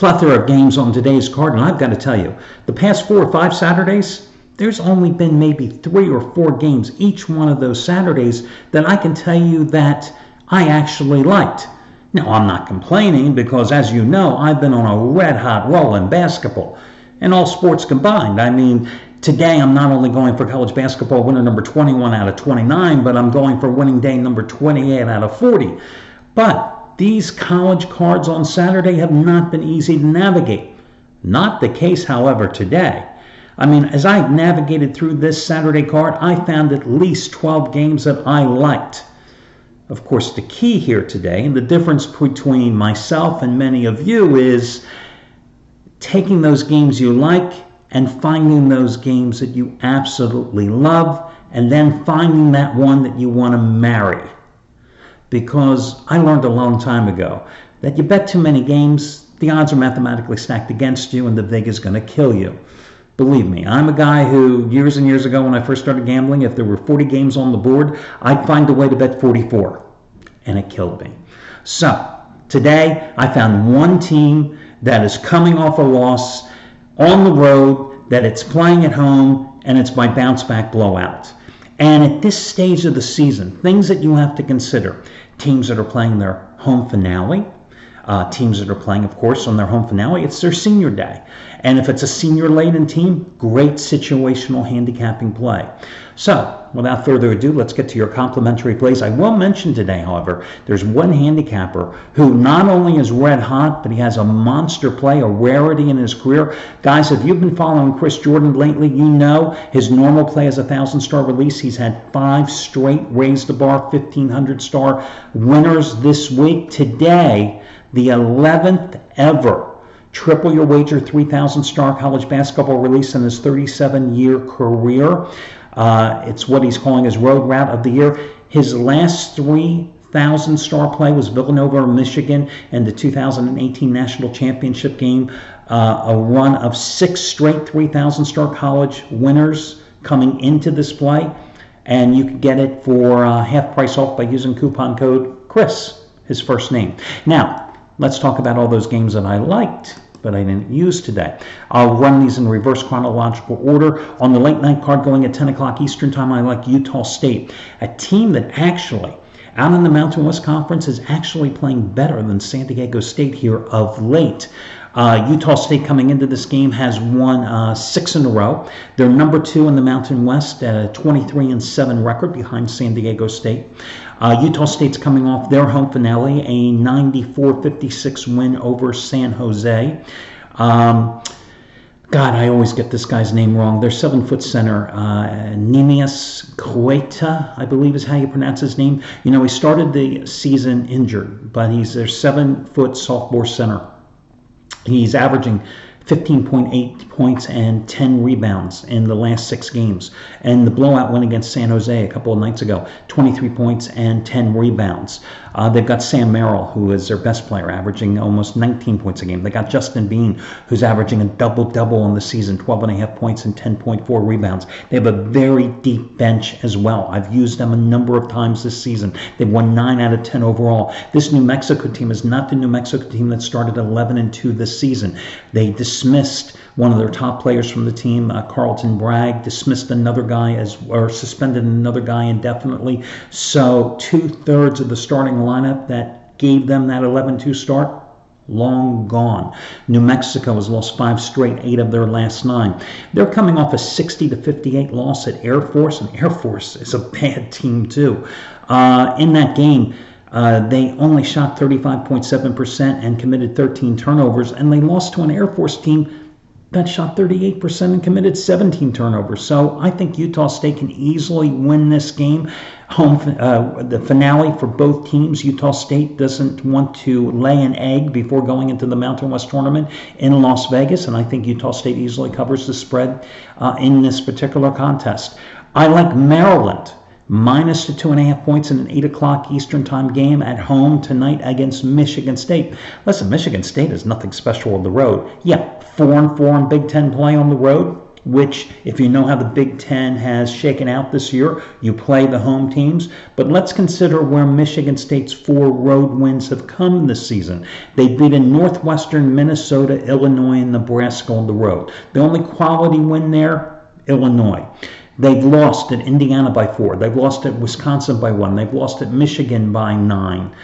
plethora of games on today's card, and I've got to tell you, the past 4 or 5 Saturdays, there's only been maybe 3 or 4 games each one of those Saturdays that I can tell you that I actually liked. Now, I'm not complaining because, as you know, I've been on a red-hot roll in basketball and all sports combined. I mean, today I'm not only going for college basketball winner number 21 out of 29, but I'm going for winning day number 28 out of 40. But these college cards on Saturday have not been easy to navigate. Not the case, however, today. I mean, as I navigated through this Saturday card, I found at least 12 games that I liked. Of course, the key here today, and the difference between myself and many of you, is taking those games you like and finding those games that you absolutely love, and then finding that one that you want to marry. Because I learned a long time ago that you bet too many games, the odds are mathematically stacked against you, and the vig is going to kill you. Believe me, I'm a guy who, years and years ago when I first started gambling, if there were 40 games on the board, I'd find a way to bet 44. And it killed me. So, today, I found one team that is coming off a loss on the road, that it's playing at home, and it's my bounce-back blowout. And at this stage of the season, things that you have to consider, teams that are playing their home finale, teams that are playing, of course, on their home finale, it's their senior day. And if it's a senior-laden team, great situational handicapping play. So, without further ado, let's get to your complimentary plays. I will mention today, however, there's one handicapper who not only is red hot, but he has a monster play, a rarity in his career. Guys, if you've been following Chris Jordan lately, you know his normal play is a 1,000-star release. He's had 5 straight raise the bar 1,500-star winners this week. Today, the 11th ever triple your wager 3,000-star college basketball release in his 37-year career. It's what he's calling his road route of the year. His last 3,000-star play was Villanova, Michigan, in the 2018 National Championship game. A run of 6 straight 3,000-star college winners coming into this play. And you can get it for half price off by using coupon code Chris, his first name. Now, let's talk about all those games that I liked, but I didn't use today. I'll run these in reverse chronological order. On the late night card going at 10 o'clock Eastern time, I like Utah State, a team that actually, out in the Mountain West Conference, is actually playing better than San Diego State here of late. Utah State coming into this game has won 6 in a row. They're number 2 in the Mountain West at a 23-7 record behind San Diego State. Utah State's coming off their home finale, a 94-56 win over San Jose. God, I always get this guy's name wrong. Their 7-foot center, Nemias Queta, I believe is how you pronounce his name. You know, he started the season injured, but he's their 7-foot sophomore center. He's averaging 15.8 points and 10 rebounds in the last 6 games. And the blowout win against San Jose a couple of nights ago, 23 points and 10 rebounds. They've got Sam Merrill, who is their best player, averaging almost 19 points a game. They got Justin Bean, who's averaging a double-double on the season, 12.5 points and 10.4 rebounds. They have a very deep bench as well. I've used them a number of times this season. They've won 9 out of 10 overall. This New Mexico team is not the New Mexico team that started 11-2 this season. They dismissed one of their top players from the team, Carlton Bragg, dismissed another guy or suspended another guy indefinitely. So 2/3 of the starting lineup that gave them that 11-2 start, long gone. New Mexico has lost 5 straight, 8 of their last 9. They're coming off a 60-58 loss at Air Force, and Air Force is a bad team too. In that game, they only shot 35.7% and committed 13 turnovers, and they lost to an Air Force team that shot 38% and committed 17 turnovers. So I think Utah State can easily win this game. The finale for both teams. Utah State doesn't want to lay an egg before going into the Mountain West tournament in Las Vegas, and I think Utah State easily covers the spread in this particular contest. I like Maryland minus the 2.5 points in an 8 o'clock Eastern time game at home tonight against Michigan State. Listen, Michigan State is nothing special on the road. Yeah, 4-4 in Big Ten play on the road. which, if you know how the Big Ten has shaken out this year, you play the home teams. But let's consider where Michigan State's 4 road wins have come this season. They've beaten Northwestern, Minnesota, Illinois, and Nebraska on the road. The only quality win there, Illinois. They've lost at Indiana by 4. They've lost at Wisconsin by 1. They've lost at Michigan by 9.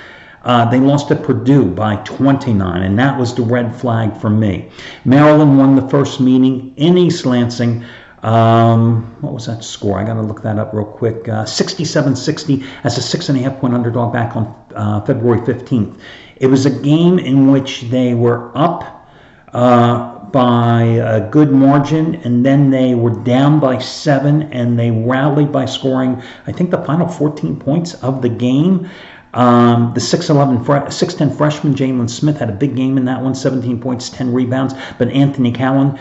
They lost at Purdue by 29, and that was the red flag for me. Maryland won the first meeting in East Lansing. What was that score? I got to look that up real quick. 67-60 as a 6.5-point underdog back on February 15th. It was a game in which they were up by a good margin, and then they were down by 7, and they rallied by scoring, I think, the final 14 points of the game. The 6'10 freshman Jalen Smith had a big game in that one, 17 points, 10 rebounds. But Anthony Cowan,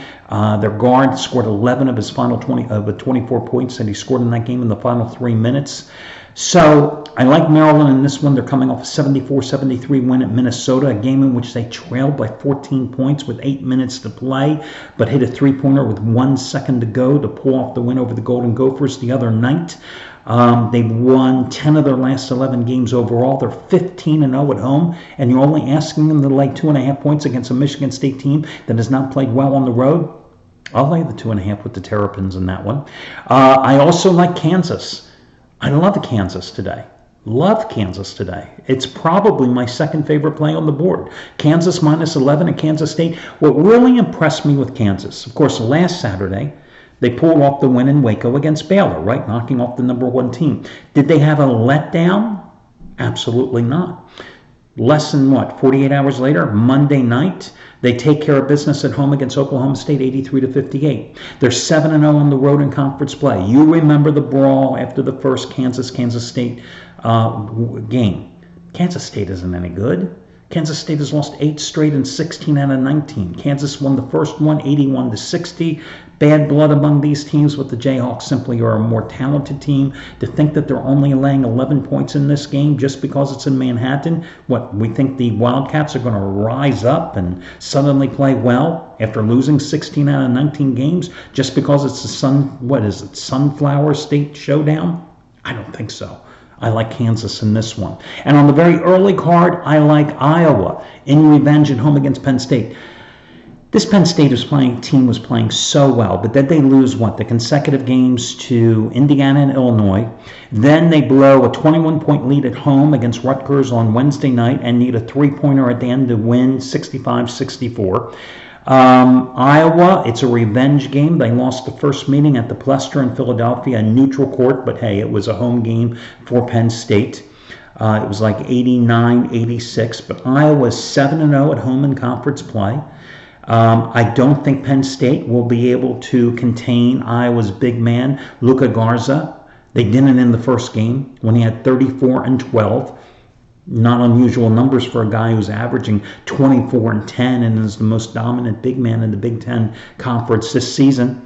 their guard, scored 11 of his final 24 points that he scored in that game in the final 3 minutes. So I like Maryland in this one. They're coming off a 74-73 win at Minnesota, a game in which they trailed by 14 points with 8 minutes to play, but hit a three-pointer with 1 second to go to pull off the win over the Golden Gophers the other night. They've won 10 of their last 11 games overall. They're 15-0 at home, and you're only asking them to lay 2.5 points against a Michigan State team that has not played well on the road. I'll lay the 2.5 with the Terrapins in that one. I also like Kansas. I love Kansas today. Love Kansas today. It's probably my second favorite play on the board. Kansas -11 at Kansas State. What really impressed me with Kansas, of course, last Saturday, they pulled off the win in Waco against Baylor, right? Knocking off the #1 team. Did they have a letdown? Absolutely not. Less than 48 hours later, Monday night, they take care of business at home against Oklahoma State, 83-58. They're 7-0 on the road in conference play. You remember the brawl after the first Kansas State game. Kansas State isn't any good. Kansas State has lost 8 straight and 16 out of 19. Kansas won the first one, 81-60. Bad blood among these teams, but the Jayhawks simply are a more talented team. To think that they're only laying 11 points in this game just because it's in Manhattan, we think the Wildcats are going to rise up and suddenly play well after losing 16 out of 19 games just because it's the Sunflower State Showdown? I don't think so. I like Kansas in this one. And on the very early card, I like Iowa in revenge at home against Penn State. This Penn State team was playing so well, but then they lose the consecutive games to Indiana and Illinois. Then they blow a 21-point lead at home against Rutgers on Wednesday night and need a three-pointer at the end to win 65-64. Iowa, it's a revenge game. They lost the first meeting at the Plester in Philadelphia, a neutral court, but hey, it was a home game for Penn State. It was like 89-86, but Iowa's 7-0 at home in conference play. I don't think Penn State will be able to contain Iowa's big man, Luka Garza. They didn't in the first game when he had 34 and 12. Not unusual numbers for a guy who's averaging 24 and 10 and is the most dominant big man in the Big Ten Conference this season.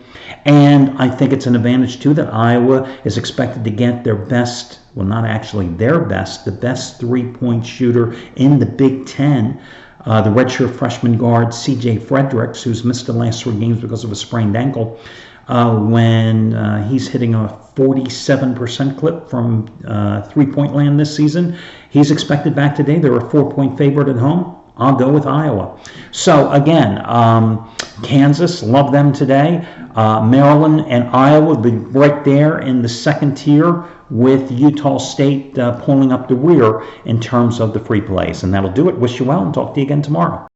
And I think it's an advantage, too, that Iowa is expected to get their best, well, not actually their best, the best three-point shooter in the Big Ten. The redshirt freshman guard, C.J. Fredericks, who's missed the last 3 games because of a sprained ankle, when he's hitting a 47% clip from three-point land this season. He's expected back today. They're a 4-point favorite at home. I'll go with Iowa. So, again, Kansas, love them today. Maryland and Iowa will be right there in the second tier with Utah State pulling up the rear in terms of the free plays. And that'll do it. Wish you well and talk to you again tomorrow.